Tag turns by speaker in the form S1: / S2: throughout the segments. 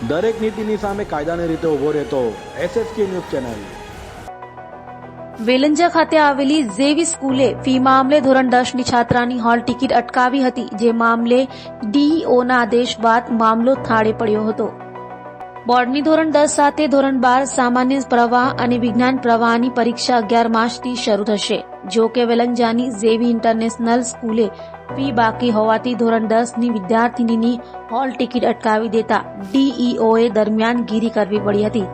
S1: દરેક નીતિની સામે કાયદાની રીતે ઉભો રહેતો SSK ન્યૂઝ ચેનલ।
S2: વેલંજા ખાતે આવેલી ઝેવી સ્કૂલે ફી મામલે ધોરણ 10ની છાત્રાની હોલ ટિકિટ અટકાવી હતી, જે મામલે ડીઈઓના આદેશ બાદ મામલો થાળે પડ્યો હતો। બોર્ડની ધોરણ 10 સાથે ધોરણ 12 સામાન્ય પ્રવાહ અને વિજ્ઞાન પ્રવાહની પરીક્ષા 11 માર્ચથી શરૂ થશે। જો કે વેલંજાની ઝેવી ઇન્ટરનેશનલ સ્કૂલે ફી બાકી હોવાથી ધોરણ 10ની વિદ્યાર્થીનીની હોલ ટિકિટ અટકાવી દેતા ડીઈઓએ દરમિયાનગીરી કરવી પડી હતી।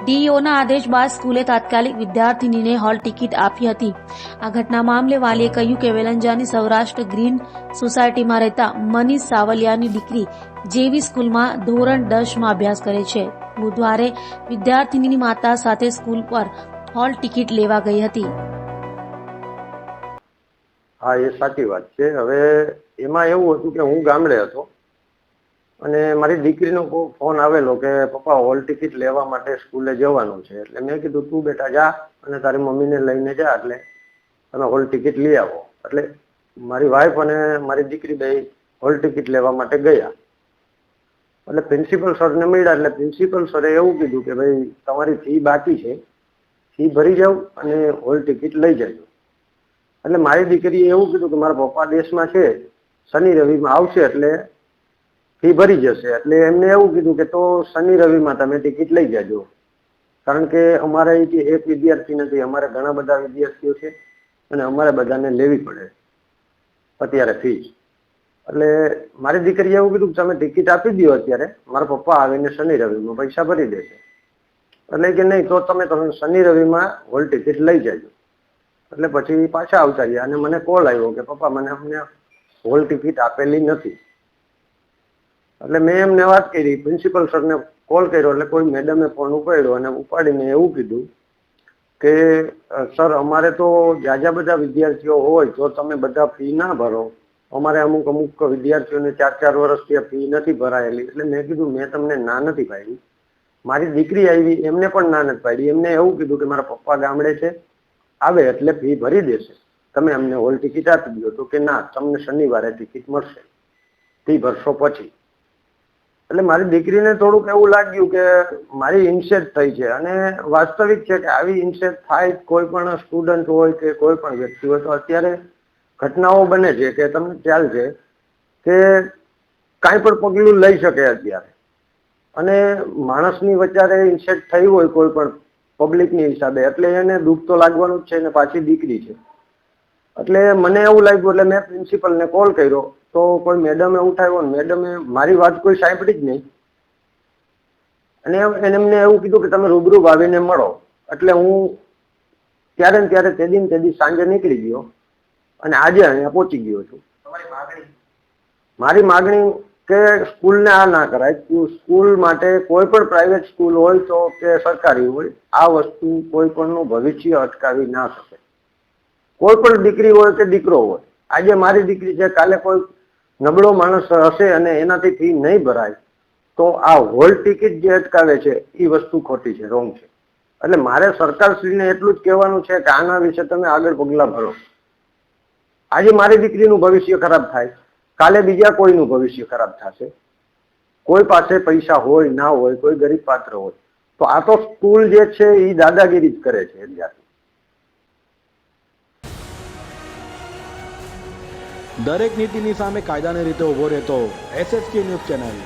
S2: ડીઈઓના આદેશ બાદ સ્કૂલે તાત્કાલિક વિદ્યાર્થીનીને હોલ ટિકિટ આપી હતી। આ ઘટના મામલે વાલીએ કહ્યું કે વેલંજાની સૌરાષ્ટ્ર ગ્રીન સોસાયટીમાં રહેતા મનીષ સાવલિયાની દીકરી જેવી સ્કૂલમાં ધોરણ 10માં અભ્યાસ કરે છે। બુધવારે વિદ્યાર્થીનીની માતા સાથે સ્કૂલ પર હોલ ટિકિટ લેવા ગઈ હતી।
S3: હા, એ સાચી વાત છે। હવે એમાં એવું હતું કે હું ગામડે હતો અને મારી દીકરીનો ફોન આવેલો કે પપ્પા હોલ ટિકિટ લેવા માટે સ્કૂલે જવાનું છે। એટલે મેં કીધું તું બેટા જા અને તારી મમ્મીને લઈને જા, એટલે તમે હોલ ટિકિટ લઈ આવો। એટલે મારી વાઈફ અને મારી દીકરી બે હોલ ટિકિટ લેવા માટે ગયા। એટલે પ્રિન્સિપલ સરને મળ્યા એટલે પ્રિન્સિપલ સરે એવું કીધું કે ભાઈ તમારી ફી બાકી છે, ફી ભરી જાવ અને હોલ ટિકિટ લઈ જજો। એટલે મારી દીકરીએ એવું કીધું કે મારા પપ્પા દેશમાં છે, શનિ રવિમાં આવશે એટલે ફી ભરી જશે। એટલે એમને એવું કીધું કે તો શનિ રવિમાં તમે ટિકિટ લઈ જજો, કારણ કે અમારે અહીંથી એક વિદ્યાર્થી નથી, અમારે ઘણા બધા વિદ્યાર્થીઓ છે અને અમારે બધાને લેવી પડે અત્યારે ફી। એટલે મારી દીકરીએ એવું કીધું કે તમે ટિકિટ આપી દો અત્યારે, મારા પપ્પા આવીને શનિ રવિમાં પૈસા ભરી દેશે। એટલે કે નહીં, તો તમે શનિ રવિમાં હોલ ટિકિટ લઈ જજો। એટલે પછી પાછા આવતા રહ્યા અને મને કોલ આવ્યો કે પપ્પા અમને હોલ ટિકિટ આપેલી નથી। એટલે મેં એમને વાત કરી, પ્રિન્સિપલ સરને કોલ કર્યો એટલે કોઈ મેડમે ફોન ઉપાડ્યો અને ઉપાડીને એવું કીધું કે સર અમારે તો જાજા બધા વિદ્યાર્થીઓ હોય તો તમે બધા ફી ના ભરો, અમારે અમુક વિદ્યાર્થીઓને 4-4 વર્ષથી ફી નથી ભરાયેલી। એટલે મેં કીધું મેં તમને ના નથી પાડી, મારી દીકરી આવી એમને પણ ના નથી પાડી। એમને એવું કીધું કે મારા પપ્પા ગામડે છે, આવે એટલે ફી ભરી દેશે, તમે અમને હોલ ટિકિટ આપી દો। તો કે ના, તમને શનિવારે ટિકિટ મળશે, ફી ભરશો પછી। એટલે મારી દીકરીને થોડુંક એવું લાગ્યું કે મારી ઇન્સેટ થઈ છે, અને વાસ્તવિક છે કે આવી ઇન્સેટ થાય કોઈ પણ સ્ટુડન્ટ હોય કે કોઈ પણ વ્યક્તિ હોય તો અત્યારે ઘટનાઓ બને છે કે તમને ખ્યાલ છે કે કાંઈ પણ પગલું લઈ શકે અત્યારે, અને માણસની વચ્ચે ઇન્સેટ થઈ હોય કોઈ પણ પબ્લિકની હિસાબે એટલે એને દુઃખ તો લાગવાનું જ છે, ને પાછી દીકરી છે। એટલે મને એવું લાગ્યું એટલે મેં પ્રિન્સિપલને કોલ કર્યો તો કોઈ મેડમે ઉઠાવ્યો ને મેડમે મારી વાત કોઈ સાંભળી જ નહીં, અને એમને એવું કીધું કે તમે રૂબરૂ આવીને મળો। એટલે હું ત્યારે ને ત્યારે તે સાંજે નીકળી ગયો અને આજે અહીંયા પહોંચી ગયો છું। મારી માગણી કે સ્કૂલને આ ના કરાય, સ્કૂલ માટે કોઈ પણ પ્રાઇવેટ સ્કૂલ હોય તો કે સરકારી હોય, આ વસ્તુ કોઈ પણનું ભવિષ્ય અટકાવી ના શકે। કોઈ પણ દીકરી હોય કે દીકરો હોય, આજે મારી દીકરી છે, કાલે કોઈ નબળો માણસ હશે અને એનાથી ફી નહીં ભરાય તો આ હોલ ટિકિટ જે અટકાવે છે એ વસ્તુ ખોટી છે, રોંગ છે। એટલે મારે સરકારશ્રીને એટલું જ કહેવાનું છે કે આના વિશે તમે આગળ પગલાં ભરો। આજે મારી દીકરીનું ભવિષ્ય ખરાબ થાય, કાલે બીજા કોઈનું ભવિષ્ય ખરાબ થશે। કોઈ પાસે પૈસા હોય ના હોય, કોઈ ગરીબ પાત્ર હોય, તો આ તો સ્કૂલ જે છે એ દાદાગીરી જ કરે છે અત્યારે।
S1: દરેક નીતિની સામે કાયદાની રીતે ઉભો રહેતો SSK ન્યૂઝ ચેનલ।